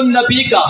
النبی کا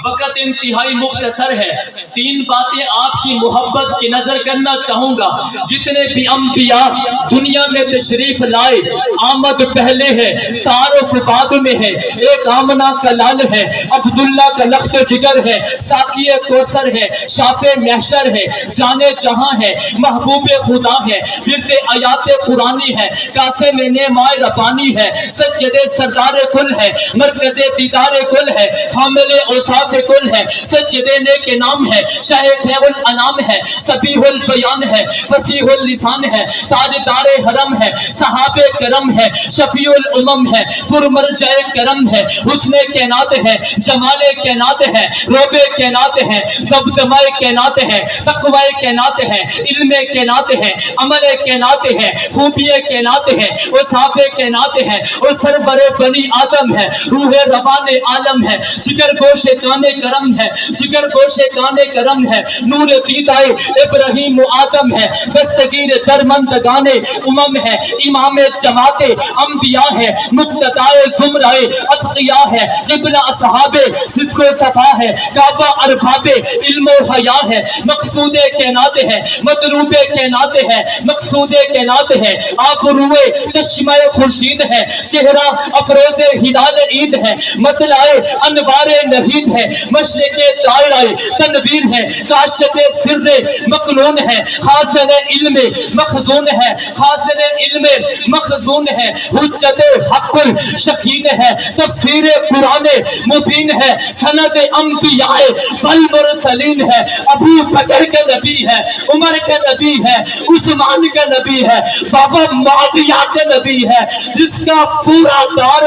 وقت انتہائی مختصر ہے. 3 باتیں آپ کی محبت کی نظر کرنا چاہوں گا. جتنے بھی انبیاء دنیا میں تشریف لائے، آمد پہلے ہے، تعارف بعد میں ہے. ایک آمنہ کا لال ہے، عبداللہ کا لخت جگر ہے، ساقی کوثر ہے، شاف محشر ہے، جانے جہاں ہے، محبوب خدا ہے، ورد آیات قرآنی ہے، قاسم نعمائے ربانی ہے، سجدے سردار کل ہے، مرکز دیدار کل ہے، حامل اوصاف کل ہے، سجدے نیک نام ہے، شاہ خیر الانام ہے، سبیح البیان ہے، فصیح اللسان ہے، تاجدار حرم ہے، صحاب کرم ہے، شفیع الامم ہے، پرمرجع کرم ہے، حسن کائنات ہے، جمال کائنات ہے، روب کائنات ہے، دبدبہ کائنات ہے، تقوی کائنات ہے، علم کائنات ہے، عمل کائنات ہے، خوبی کائنات ہے، اوصاف کائنات ہے، اور سرور بنی آدم ہے، روح روان عالم ہے، جگر گوش کان کرم ہے، جگر گوش کان کرم ہے، نور دیدائے ابراہیم و آدم ہے، دستگیر درمندگان امم ہے، امام جماعت انبیاء ہے، مقتدائے زمرائے اتقیاء ہے، قبلہ اصحاب صدق و صفا ہے، کعبہ ارباب علم و حیا ہے، مقصود کائنات ہے، مطلوب کائنات ہے، مقصود کائنات ہے. آپ روئے چشمہ خورشید ہے، چہرہ افروز ہلال عید ہے، مطلع انوار نہید ہے، مشرق دائرہ تنویر ہے، کاشف سر مکنون ہے، خازن علم مخزون ہے، خازن علم مخزون ہے، حجت حق الشکین ہے، تفسیر قرآن مبین ہے، سند انبیاء والمرسلین ہے، ابو بکر کے نبی ہے، عمر کے نبی ہے، عثمان کے نبی ہے، بابا معاویہ کے نبی ہے، جس کا پورا دور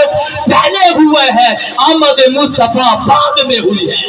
پہلے ہوئے ہے، آمد مصطفیٰ بعد میں ہوئی ہے.